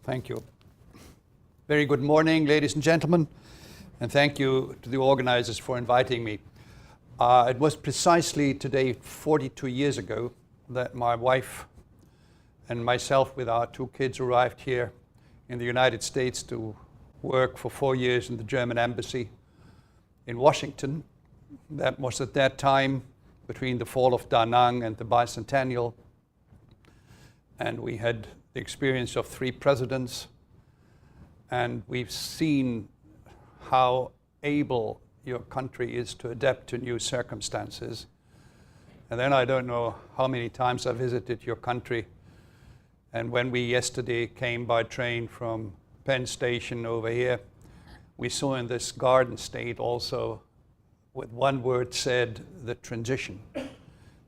Thank you. Very good morning, ladies and gentlemen, and thank you to the organizers for inviting me. It was precisely today, 42 years ago, that my wife and myself with our two kids arrived here in the United States to work for 4 years in the German embassy in Washington. That was at that time between the fall of Da Nang and the bicentennial. And we had the experience of 3 presidents. And we've seen how able your country is to adapt to new circumstances. And then I don't know how many times I visited your country. And when we yesterday came by train from Penn Station over here, we saw in this garden state also, with one word said, the transition.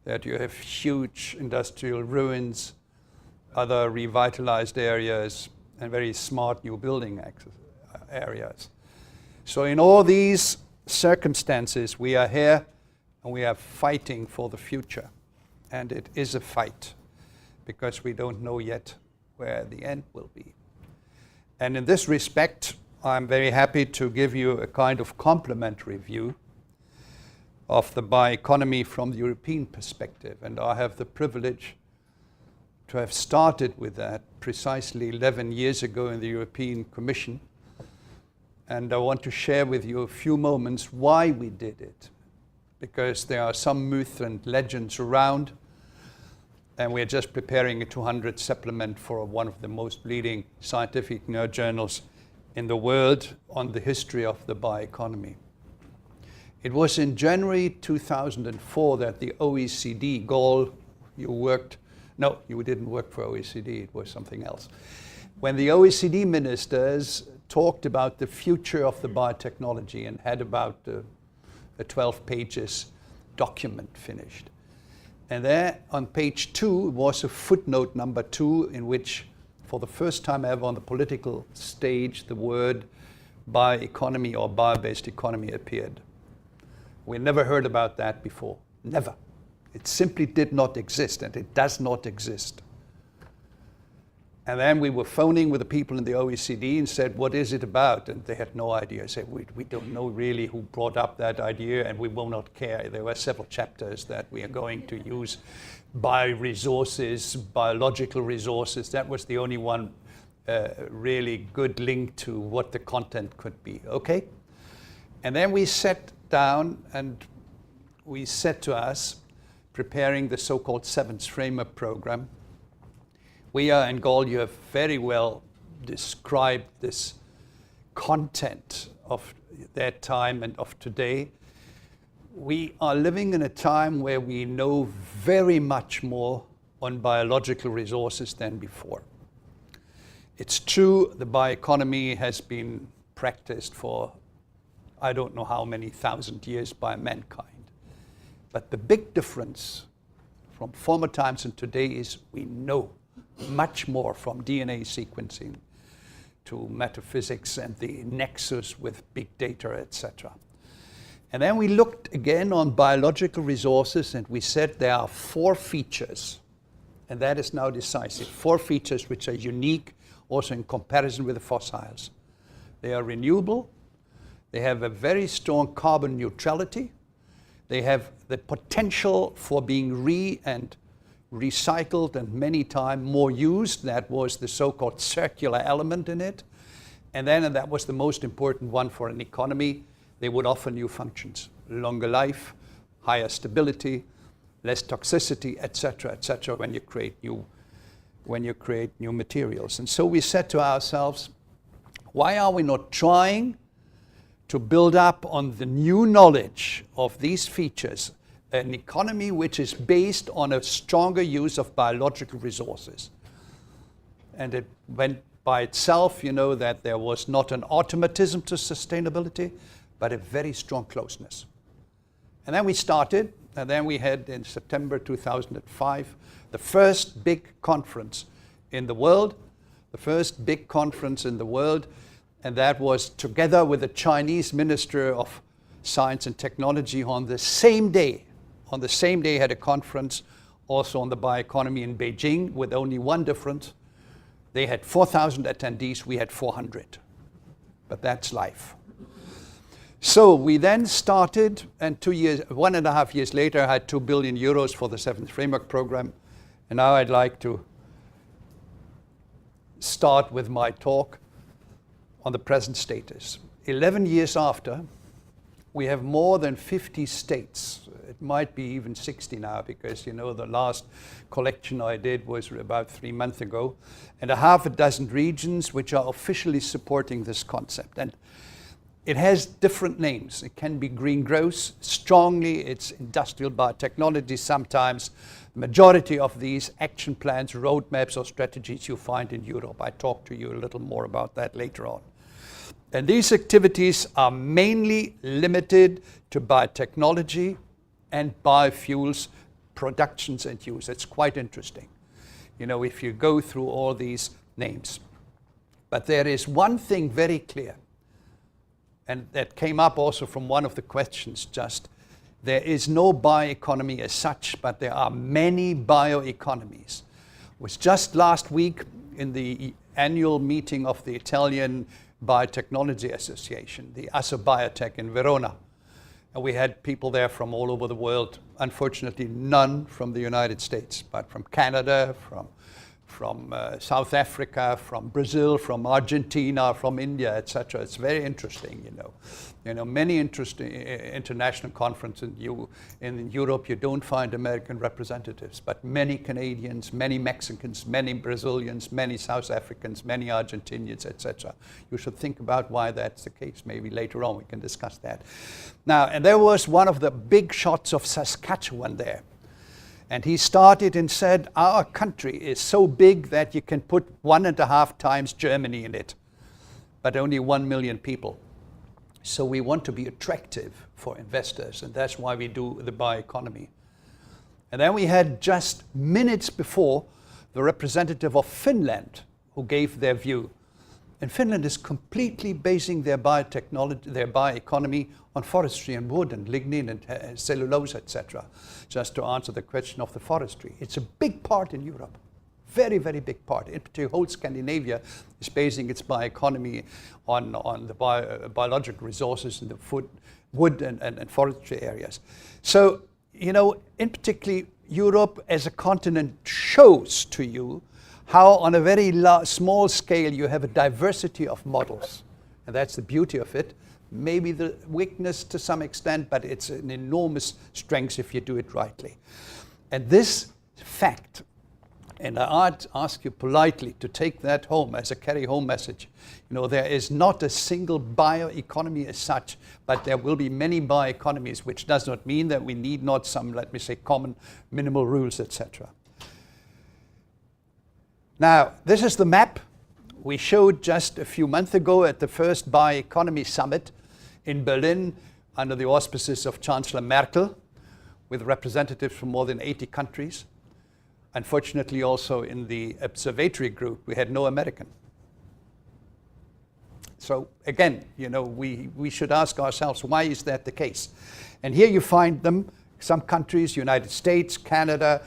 That you have huge industrial ruins, other revitalized areas, and very smart new building areas. So in all these circumstances, we are here and we are fighting for the future. And it is a fight because we don't know yet where the end will be. And in this respect, I'm very happy to give you a kind of complementary view of the bioeconomy from the European perspective. And I have the privilege to have started with that precisely 11 years ago in the European Commission. And I want to share with you a few moments why we did it. Because there are some myths and legends around, and we're just preparing a 200 supplement for one of the most leading scientific journals in the world on the history of the bioeconomy. It was in January 2004 that the OECD goal, no, you didn't work for OECD, it was something else. When the OECD ministers talked about the future of the biotechnology and had about a 12 pages document finished. And there on page 2 was a footnote number 2 in which, for the first time ever on the political stage, the word bioeconomy or bio-based economy appeared. We never heard about that before, never. It simply did not exist, and it does not exist. And then we were phoning with the people in the OECD and said, what is it about? And they had no idea. I said, we don't know really who brought up that idea, and we will not care. There were several chapters that we are going to use bioresources, biological resources. That was the only one really good link to what the content could be, okay? And then we sat down and we said to us, preparing the so-called 7th Framework Program, we are in Gaul, you have very well described this content of that time and of today. We are living in a time where we know very much more on biological resources than before. It's true, the bioeconomy has been practiced for I don't know how many thousand years by mankind. But the big difference from former times and today is we know much more, from DNA sequencing to metaphysics and the nexus with big data, etc. And then we looked again on biological resources and we said there are 4 features, and that is now decisive. 4 features which are unique also in comparison with the fossils. They are renewable, they have a very strong carbon neutrality, they have the potential for being recycled and many times more used. That was the so-called circular element in it. And then, and that was the most important one for an economy, they would offer new functions, longer life, higher stability, less toxicity, etc., when you create new materials. And so we said to ourselves, why are we not trying to build up on the new knowledge of these features, an economy which is based on a stronger use of biological resources? And it went by itself, you know, that there was not an automatism to sustainability, but a very strong closeness. And then we started, and then we had in September 2005, the first big conference in the world, and that was together with the Chinese Minister of Science and Technology on the same day. On the same day had a conference also on the bioeconomy in Beijing, with only one difference. They had 4,000 attendees, we had 400. But that's life. So we then started, and 1.5 years later, I had 2 billion euros for the 7th Framework Program. And now I'd like to start with my talk on the present status. 11 years after, we have more than 50 states. It might be even 60 now, because, you know, the last collection I did was about 3 months ago, and a half a dozen regions which are officially supporting this concept. And it has different names. It can be green growth. Strongly, it's industrial biotechnology sometimes. The majority of these action plans, roadmaps, or strategies you find in Europe. I talk to you a little more about that later on. And these activities are mainly limited to biotechnology and biofuels productions and use. It's quite interesting, you know, if you go through all these names. But there is one thing very clear, and that came up also from one of the questions just. There is no bioeconomy as such, but there are many bioeconomies. It was just last week in the annual meeting of the Italian Biotechnology Association, the Biotech in Verona. And we had people there from all over the world. Unfortunately, none from the United States, but from Canada, from South Africa, from Brazil, from Argentina, from India, etc. It's very interesting, you know. You know, many interesting international conferences in Europe, you don't find American representatives, but many Canadians, many Mexicans, many Brazilians, many South Africans, many Argentinians, etc. You should think about why that's the case. Maybe later on we can discuss that. Now, and there was one of the big shots of Saskatchewan there. And he started and said, our country is so big that you can put 1.5 times Germany in it, but only 1 million people. So we want to be attractive for investors, and that's why we do the bioeconomy. And then we had just minutes before the representative of Finland who gave their view. And Finland is completely basing their biotechnology, their bioeconomy on forestry and wood and lignin and cellulose, etc. Just to answer the question of the forestry. It's a big part in Europe. Very, very big part. In particular, whole Scandinavia is basing its bioeconomy on the biological resources in the wood and forestry areas. So, you know, in particular, Europe as a continent shows to you how on a very small scale you have a diversity of models. And that's the beauty of it. Maybe the weakness to some extent, but it's an enormous strength if you do it rightly. And this fact, and I'd ask you politely to take that home as a carry-home message. You know, there is not a single bioeconomy as such, but there will be many bioeconomies, which does not mean that we need not some, let me say, common minimal rules, etc. Now, this is the map we showed just a few months ago at the first Bioeconomy Summit in Berlin under the auspices of Chancellor Merkel, with representatives from more than 80 countries. Unfortunately, also in the observatory group, we had no American. So again, you know, we should ask ourselves, why is that the case? And here you find them, some countries, United States, Canada,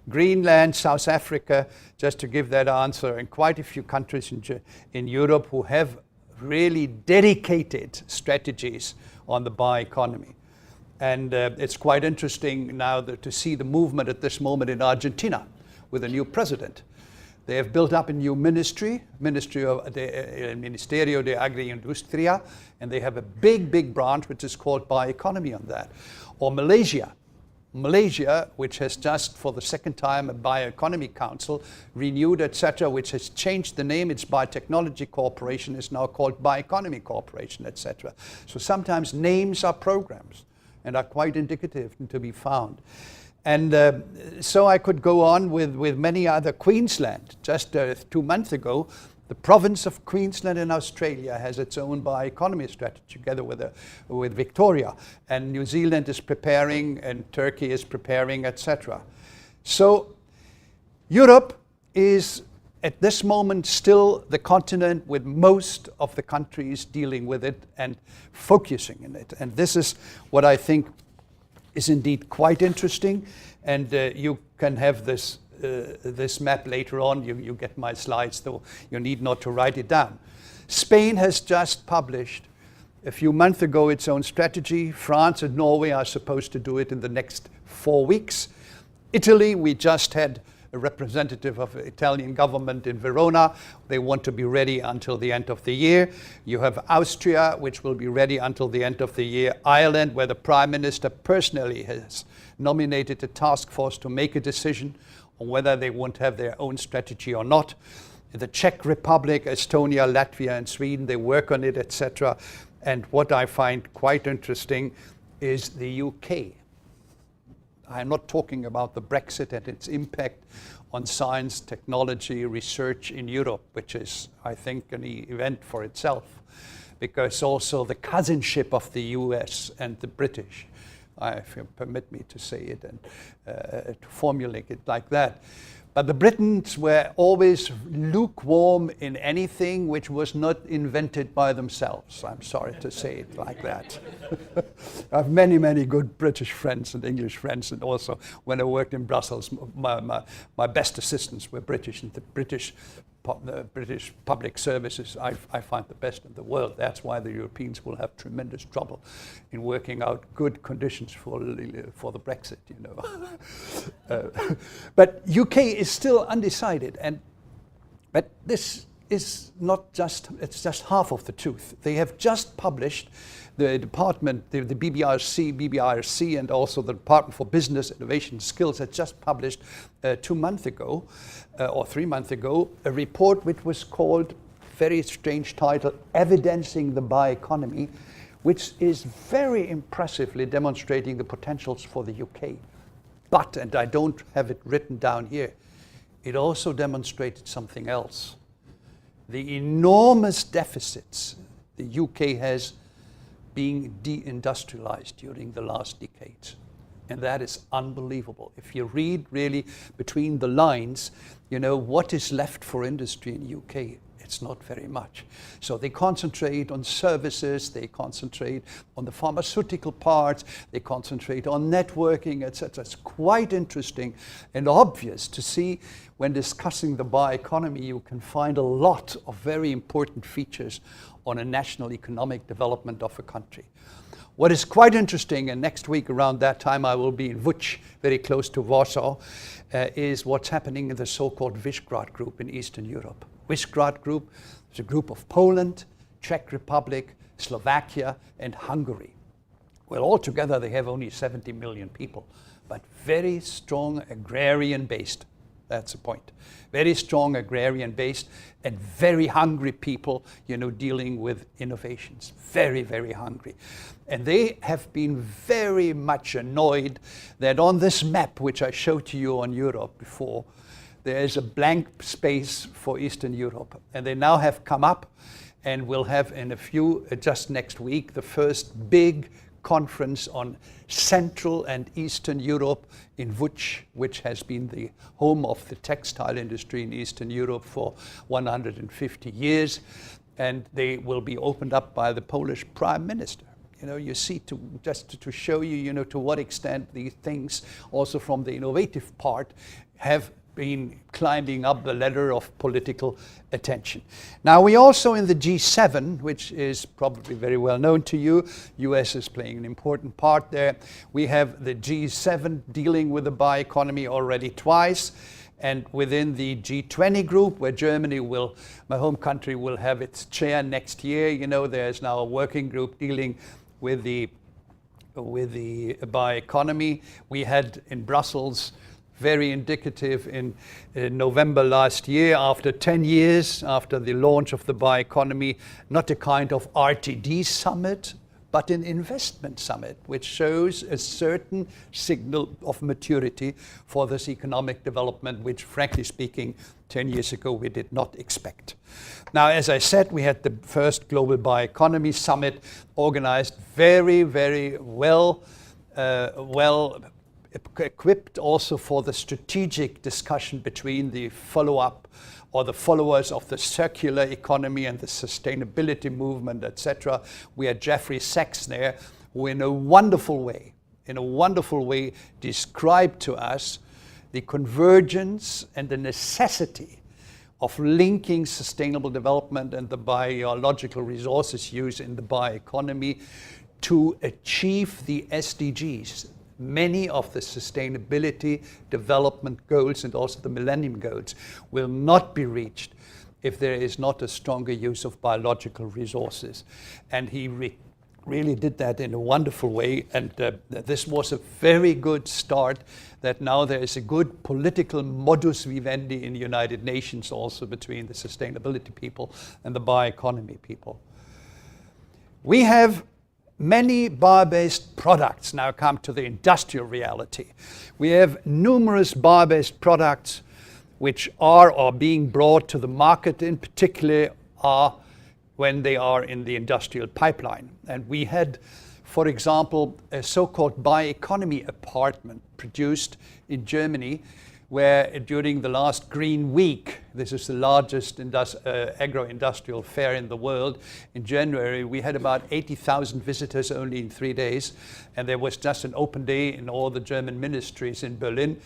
Greenland, South Africa, just to give that answer, and quite a few countries in Europe who have really dedicated strategies on the bioeconomy. And it's quite interesting now to see the movement at this moment in Argentina with a new president. They have built up a new Ministerio de Agroindustria, and they have a big branch which is called Bioeconomy on that. Or Malaysia, which has just for the second time a Bioeconomy Council renewed, etc., which has changed the name. Its Biotechnology Corporation is now called Bioeconomy Corporation, etc. So sometimes names are programs and are quite indicative and to be found. And so I could go on with many other. Queensland, just 2 months ago, the province of Queensland in Australia has its own bioeconomy strategy together with Victoria. And New Zealand is preparing, and Turkey is preparing, etc. So Europe is at this moment still the continent with most of the countries dealing with it and focusing in it. And this is what I think is indeed quite interesting. And you can have this this map later on. You get my slides, though you need not to write it down. Spain has just published a few months ago its own strategy. France and Norway are supposed to do it in the next 4 weeks. Italy, we just had a representative of the Italian government in Verona. They want to be ready until the end of the year. You have Austria, which will be ready until the end of the year. Ireland, where the Prime Minister personally has nominated a task force to make a decision on whether they want to have their own strategy or not. The Czech Republic, Estonia, Latvia, and Sweden, they work on it, etc. And what I find quite interesting is the UK. I'm not talking about the Brexit and its impact on science, technology, research in Europe, which is, I think, an event for itself, because also the cousinship of the US and the British, if you permit me to say it and to formulate it like that. But the Britons were always lukewarm in anything which was not invented by themselves. I'm sorry to say it like that. I have many, many good British friends and English friends, and also when I worked in Brussels, my best assistants were British, and the British public services I find the best in the world. That's why the Europeans will have tremendous trouble in working out good conditions for the Brexit, you know. But UK is still undecided, but this is not just, it's just half of the truth. They have just published, the department, the BBRC, and also the Department for Business, Innovation and Skills had just published 2 months ago, or 3 months ago, a report which was called, very strange title, Evidencing the Bioeconomy, which is very impressively demonstrating the potentials for the UK. But, and I don't have it written down here, it also demonstrated something else. The enormous deficits the UK has being deindustrialized during the last decades. And that is unbelievable. If you read really between the lines, you know, what is left for industry in the UK? It's not very much. So they concentrate on services, they concentrate on the pharmaceutical parts, they concentrate on networking, etc. It's quite interesting and obvious to see when discussing the bioeconomy. You can find a lot of very important features on a national economic development of a country. What is quite interesting, and next week around that time I will be in Łódź, very close to Warsaw, is what's happening in the so-called Visegrad Group in Eastern Europe. Visegrad Group is a group of Poland, Czech Republic, Slovakia, and Hungary. Well, altogether they have only 70 million people, but very strong agrarian based. That's the point. Very strong agrarian based and very hungry people, you know, dealing with innovations. Very, very hungry. And they have been very much annoyed that on this map, which I showed to you on Europe before, there is a blank space for Eastern Europe. And they now have come up and will have in a few, just next week, the first big conference on Central and Eastern Europe in Łódź, which has been the home of the textile industry in Eastern Europe for 150 years. And they will be opened up by the Polish Prime Minister. You know, you see, just to show you, you know, to what extent these things, also from the innovative part, have been climbing up the ladder of political attention. Now we also in the G7, which is probably very well known to you, US is playing an important part there. We have the G7 dealing with the bioeconomy already twice, and within the G20 group, where Germany will, my home country, will have its chair next year, you know, there's now a working group dealing with the bioeconomy. We had in Brussels, very indicative in November last year, after 10 years after the launch of the bioeconomy, not a kind of RTD summit, but an investment summit, which shows a certain signal of maturity for this economic development, which frankly speaking, 10 years ago we did not expect. Now, as I said, we had the first Global Bioeconomy Summit organized very, very well equipped also for the strategic discussion between the follow-up or the followers of the circular economy and the sustainability movement, etc. We had Jeffrey Sachs there, who in a wonderful way described to us the convergence and the necessity of linking sustainable development and the biological resources use in the bioeconomy to achieve the SDGs. Many of the sustainability development goals and also the Millennium Goals will not be reached if there is not a stronger use of biological resources. And he really did that in a wonderful way, and this was a very good start, that now there is a good political modus vivendi in the United Nations also between the sustainability people and the bioeconomy people. We have many bio-based products now come to the industrial reality. We have numerous bio-based products which are being brought to the market, in particular are when they are in the industrial pipeline. And we had, for example, a so-called Bioeconomy apartment produced in Germany, where during the last Green Week, this is the largest agro-industrial fair in the world, in January, we had about 80,000 visitors only in 3 days. And there was just an open day in all the German ministries in Berlin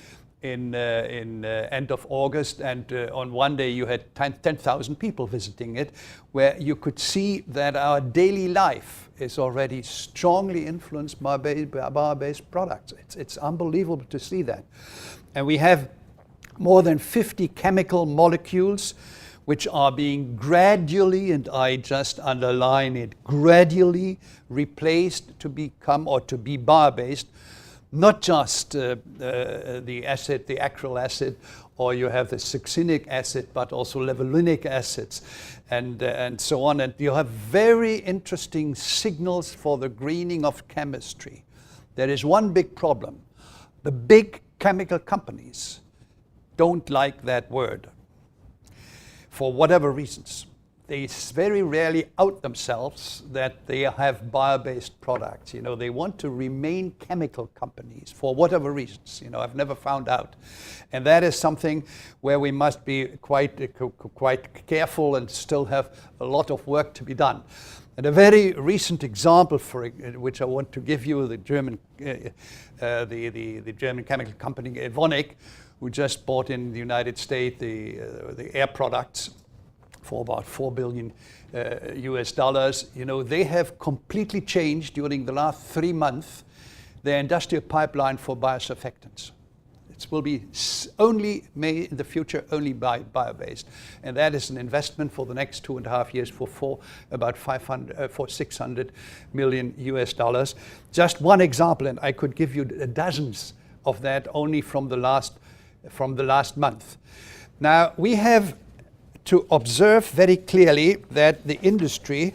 in end of August, and on one day you had 10,000 people visiting it, where you could see that our daily life is already strongly influenced by bio-based products. It's unbelievable to see that. And we have more than 50 chemical molecules which are being gradually, and I just underline it, gradually replaced to become or to be bio-based. Not just the acid, the acrylic acid, or you have the succinic acid, but also levulinic acids, and so on. And you have very interesting signals for the greening of chemistry. There is one big problem. The big chemical companies don't like that word for whatever reasons. They very rarely out themselves that they have bio-based products. You know, they want to remain chemical companies for whatever reasons. You know, I've never found out. And that is something where we must be quite careful and still have a lot of work to be done. And a very recent example for which I want to give you, the German chemical company Evonik, who just bought in the United States the air products for about $4 billion US. You know, they have completely changed during the last 3 months their industrial pipeline for biosurfactants. It will be only made in the future only by bio-based, and that is an investment for the next 2.5 years for about 600 million US. Just one example, and I could give you dozens of that only from the last month. Now we have to observe very clearly that the industry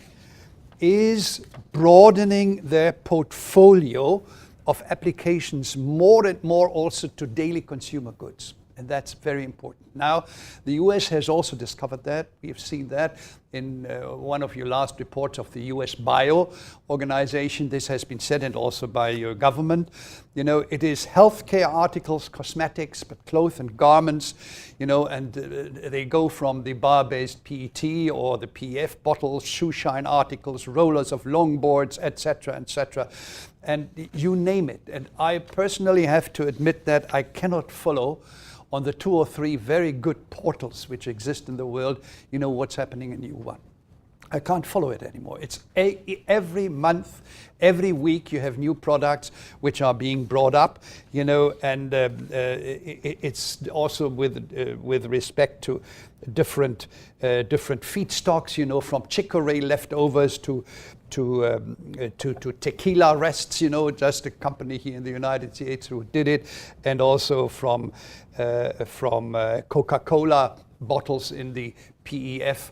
is broadening their portfolio of applications more and more also to daily consumer goods. And that's very important. Now, the US has also discovered that. We have seen that in one of your last reports of the US Bio organization. This has been said, and also by your government. You know, it is healthcare articles, cosmetics, but clothes and garments, you know, and they go from the bio-based PET or the PEF bottles, shoe shine articles, rollers of longboards, etc., etc., and you name it. And I personally have to admit that I cannot follow on the 2 or 3 very good portals which exist in the world, you know, what's happening in EU1. I can't follow it anymore. It's every month, every week you have new products which are being brought up, you know, and it's also with respect to different feedstocks, you know, from chicory leftovers to tequila rests, you know, just a company here in the United States who did it, and also from Coca-Cola bottles in the PEF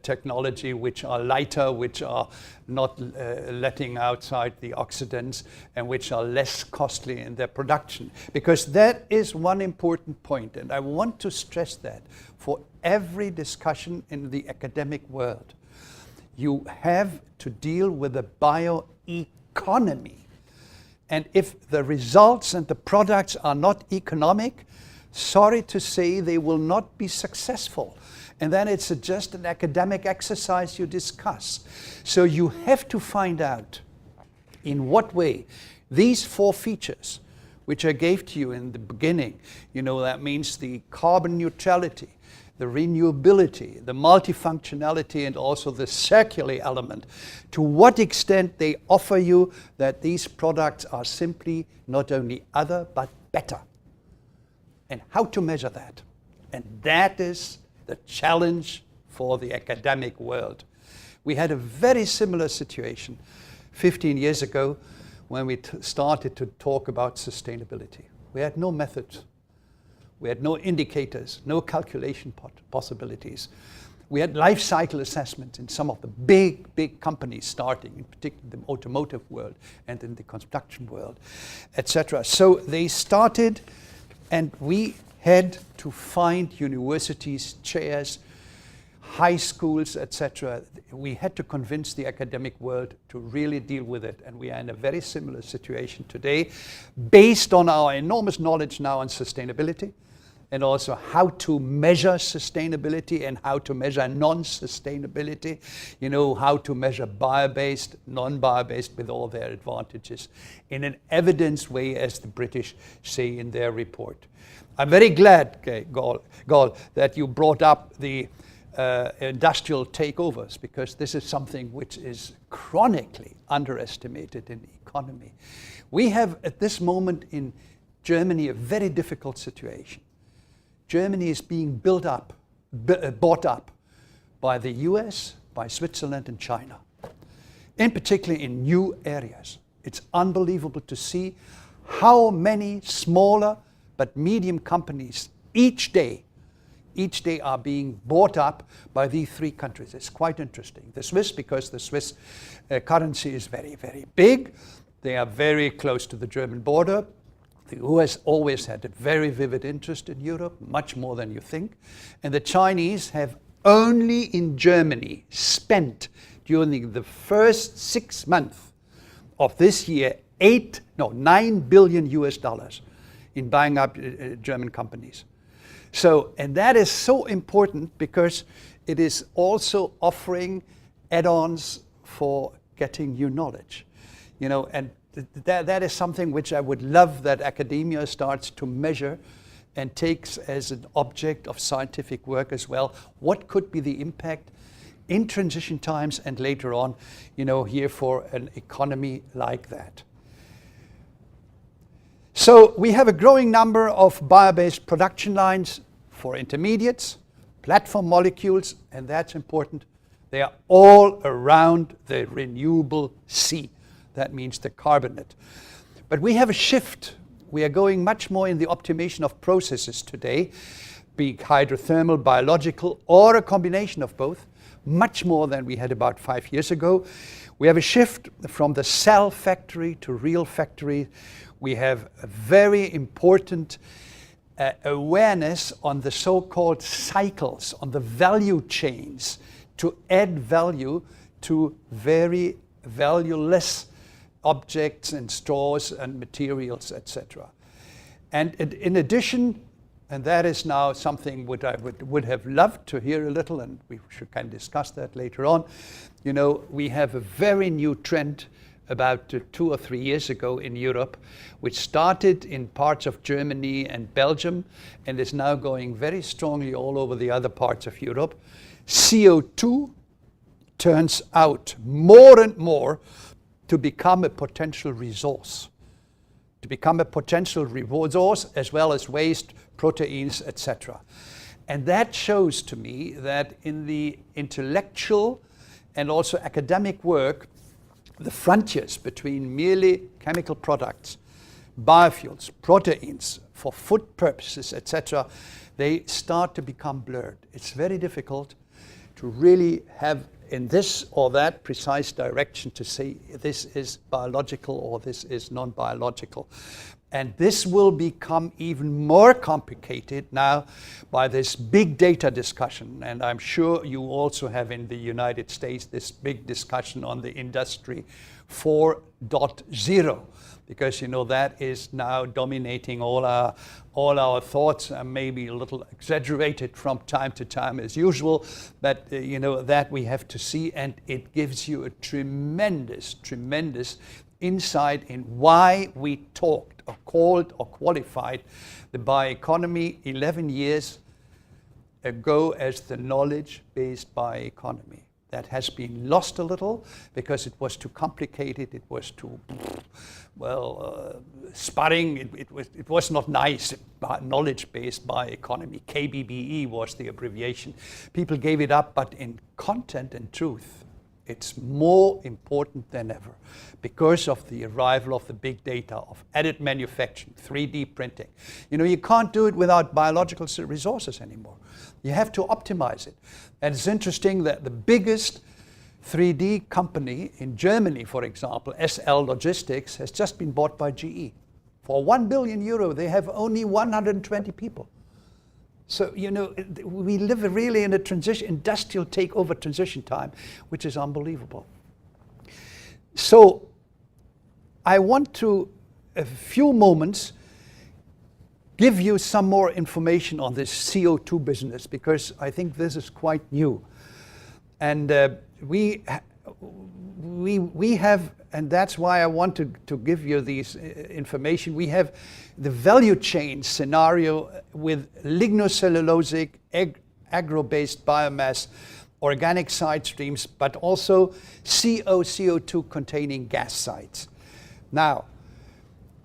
technology, which are lighter, which are not letting outside the oxidants, and which are less costly in their production. Because that is one important point, and I want to stress that for every discussion in the academic world. You have to deal with the bioeconomy. And if the results and the products are not economic, sorry to say they will not be successful. And then it's just an academic exercise you discuss. So you have to find out in what way these 4 features, which I gave to you in the beginning. That means the carbon neutrality, the renewability, the multifunctionality, and also the circular element. To what extent they offer you that these products are simply not only other, but better. And how to measure that. And that is the challenge for the academic world. We had a very similar situation 15 years ago when we started to talk about sustainability. We had no methods. We had no indicators, no calculation possibilities. We had life cycle assessments in some of the big companies starting, in particular the automotive world and in the construction world, etc. So they started, and we had to find universities, chairs, high schools, etc. We had to convince the academic world to really deal with it. And we are in a very similar situation today, based on our enormous knowledge now on sustainability, and also how to measure sustainability and how to measure non-sustainability, how to measure bio-based, non-bio-based with all their advantages in an evidence way, as the British say in their report. I'm very glad, Gol, that you brought up the industrial takeovers, because this is something which is chronically underestimated in the economy. We have at this moment in Germany a very difficult situation. Germany is being bought up by the US, by Switzerland and China, in particular in new areas. It's unbelievable to see how many smaller but medium companies each day are being bought up by these three countries. It's quite interesting. The Swiss, because the Swiss currency is very, very big. They are very close to the German border. The US always had a very vivid interest in Europe, much more than you think. And the Chinese have only in Germany spent during the first 6 months of this year 9 billion US dollars in buying up German companies. So, and that is so important because it is also offering add-ons for getting new knowledge, and that is something which I would love that academia starts to measure and takes as an object of scientific work as well. What could be the impact in transition times and later on, here for an economy like that? So we have a growing number of bio-based production lines for intermediates, platform molecules, and that's important. They are all around the renewable sea. That means the carbonate. But we have a shift. We are going much more in the optimization of processes today, be it hydrothermal, biological, or a combination of both, much more than we had about 5 years ago. We have a shift from the cell factory to real factory. We have a very important awareness on the so-called cycles, on the value chains, to add value to very valueless objects and stores and materials, etc. And in addition, and that is now something what I would have loved to hear a little, and we should kind of discuss that later on. We have a very new trend about 2 or 3 years ago in Europe, which started in parts of Germany and Belgium and is now going very strongly all over the other parts of Europe. CO2 turns out more and more to become a potential resource, as well as waste, proteins, etc. And that shows to me that in the intellectual and also academic work, the frontiers between merely chemical products, biofuels, proteins for food purposes, etc., they start to become blurred. It's very difficult to really have in this or that precise direction to say this is biological or this is non-biological. And this will become even more complicated now by this big data discussion. And I'm sure you also have in the United States this big discussion on the Industry 4.0, because that is now dominating all our thoughts, and maybe a little exaggerated from time to time as usual, but that we have to see, and it gives you a tremendous insight in why we talked called or qualified the bioeconomy 11 years ago as the knowledge-based bioeconomy. That has been lost a little because it was too complicated, it was too, sputtering, it was not nice. Knowledge-based bioeconomy, KBBE was the abbreviation. People gave it up, but in content and truth, it's more important than ever because of the arrival of the big data, of additive manufacturing, 3D printing. You know, you can't do it without biological resources anymore. You have to optimize it. And it's interesting that the biggest 3D company in Germany, for example, SL Logistics, has just been bought by GE. For 1 billion euro, they have only 120 people. So, you know, we live really in a industrial takeover transition time, which is unbelievable. So, I want to, a few moments, give you some more information on this CO2 business, because I think this is quite new. And we have, and that's why I want to give you these information, we have the value chain scenario with lignocellulosic, agro-based biomass, organic side streams, but also CO2 containing gas sites. Now,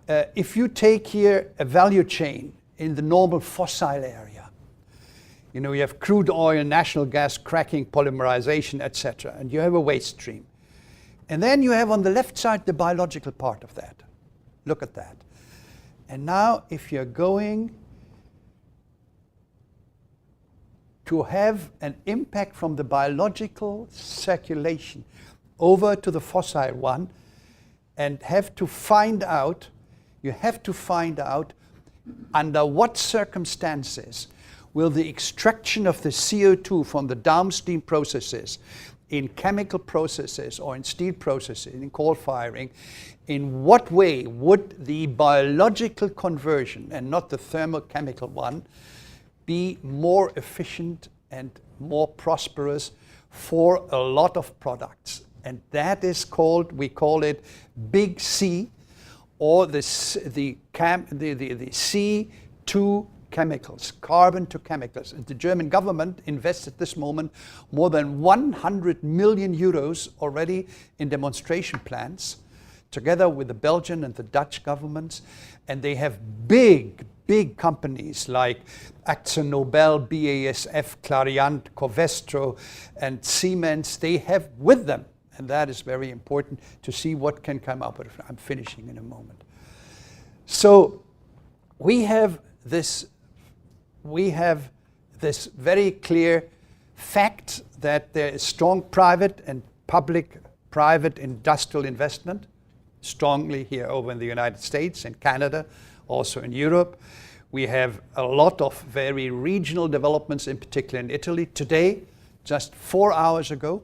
if you take here a value chain in the normal fossil area, you know, you have crude oil, natural gas, cracking, polymerization, etc., and you have a waste stream. And then you have on the left side the biological part of that. Look at that. And now if you're going to have an impact from the biological circulation over to the fossil one, and you have to find out under what circumstances will the extraction of the CO2 from the downstream processes in chemical processes or in steel processes, in coal firing, in what way would the biological conversion and not the thermochemical one be more efficient and more prosperous for a lot of products? And that is called, we call it big C, or the C2 chemicals, carbon to chemicals. And the German government invests at this moment more than 100 million euros already in demonstration plants, together with the Belgian and the Dutch governments. And they have big companies like AkzoNobel, BASF, Clariant, Covestro, and Siemens. They have with them, and that is very important to see what can come up with. I'm finishing in a moment. So we have this very clear fact that there is strong private and public-private industrial investment, strongly here over in the United States and Canada, also in Europe. We have a lot of very regional developments, in particular in Italy. Today, just 4 hours ago,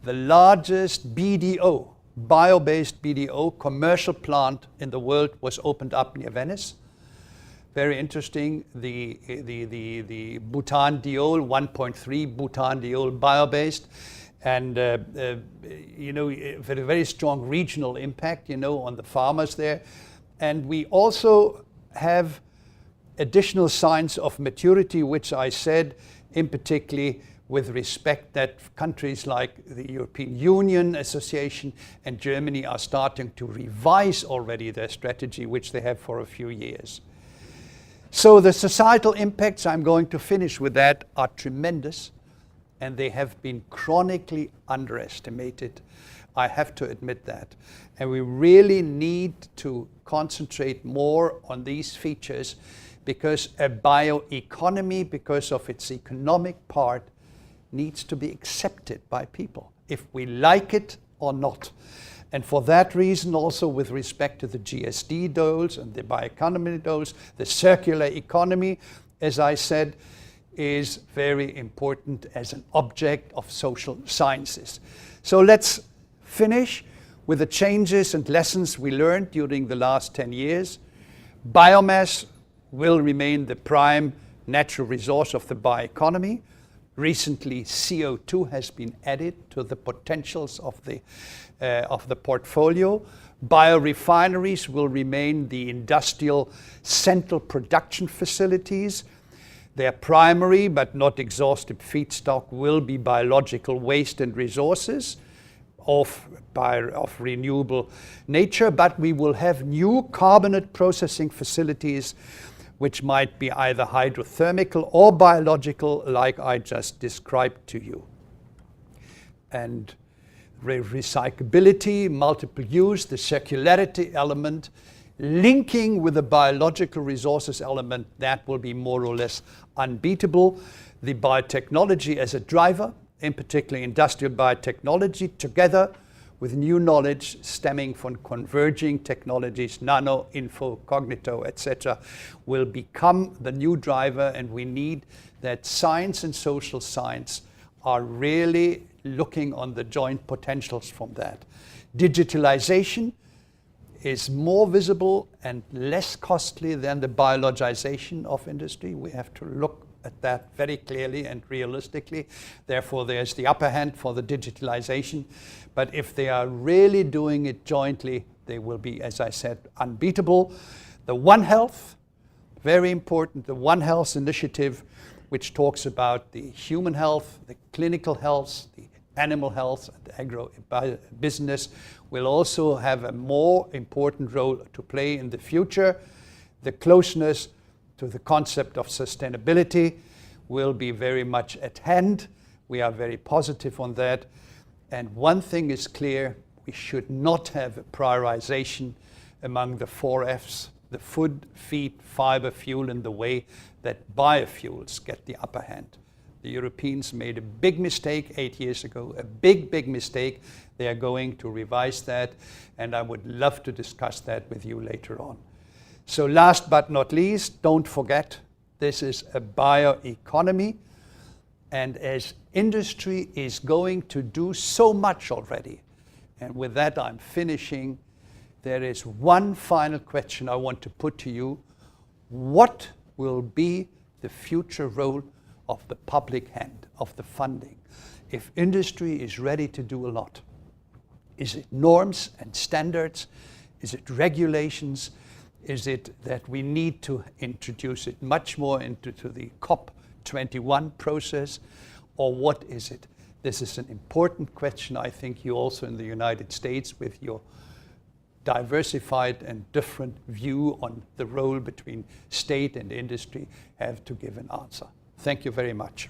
the largest BDO, bio-based BDO commercial plant in the world was opened up near Venice. Very interesting, the butanediol, 1.3 butanediol bio-based, and you know, very strong regional impact, you know, on the farmers there. And we also have additional signs of maturity, which I said in particular with respect that countries like the European Union Association and Germany are starting to revise already their strategy, which they have for a few years. So the societal impacts, I'm going to finish with that, are tremendous, and they have been chronically underestimated. I have to admit that. And we really need to concentrate more on these features, because a bioeconomy, because of its economic part, needs to be accepted by people, if we like it or not. And for that reason, also with respect to the GSD goals and the bioeconomy goals, the circular economy, as I said, is very important as an object of social sciences. So let's finish with the changes and lessons we learned during the last 10 years. Biomass will remain the prime natural resource of the bioeconomy. Recently, CO2 has been added to the potentials of the portfolio. Biorefineries will remain the industrial central production facilities. Their primary but not exhaustive feedstock will be biological waste and resources of renewable nature, but we will have new carbonate processing facilities which might be either hydrothermal or biological, like I just described to you. And recyclability, multiple use, the circularity element, linking with the biological resources element, that will be more or less unbeatable. The biotechnology as a driver, in particular industrial biotechnology, together with new knowledge stemming from converging technologies, nano, info, cognito, etc., will become the new driver, and we need that science and social science are really looking on the joint potentials from that. Digitalisation is more visible and less costly than the biologization of industry. We have to look at that very clearly and realistically. Therefore, there's the upper hand for the digitalization. But if they are really doing it jointly, they will be, as I said, unbeatable. The One Health, very important, the One Health initiative, which talks about the human health, the clinical health, the animal health, and the agro-business, will also have a more important role to play in the future. The closeness to the concept of sustainability will be very much at hand. We are very positive on that. And one thing is clear, we should not have a prioritization among the 4 Fs, the food, feed, fiber, fuel, in the way that biofuels get the upper hand. The Europeans made a big mistake 8 years ago, a big mistake. They are going to revise that, and I would love to discuss that with you later on. So last but not least, don't forget, this is a bioeconomy, and as industry is going to do so much already, and with that I'm finishing, there is one final question I want to put to you. What will be the future role of the public hand, of the funding, if industry is ready to do a lot? Is it norms and standards? Is it regulations? Is it that we need to introduce it much more into the COP21 process? Or what is it? This is an important question. I think you also in the United States, with your diversified and different view on the role between state and industry, have to give an answer. Thank you very much.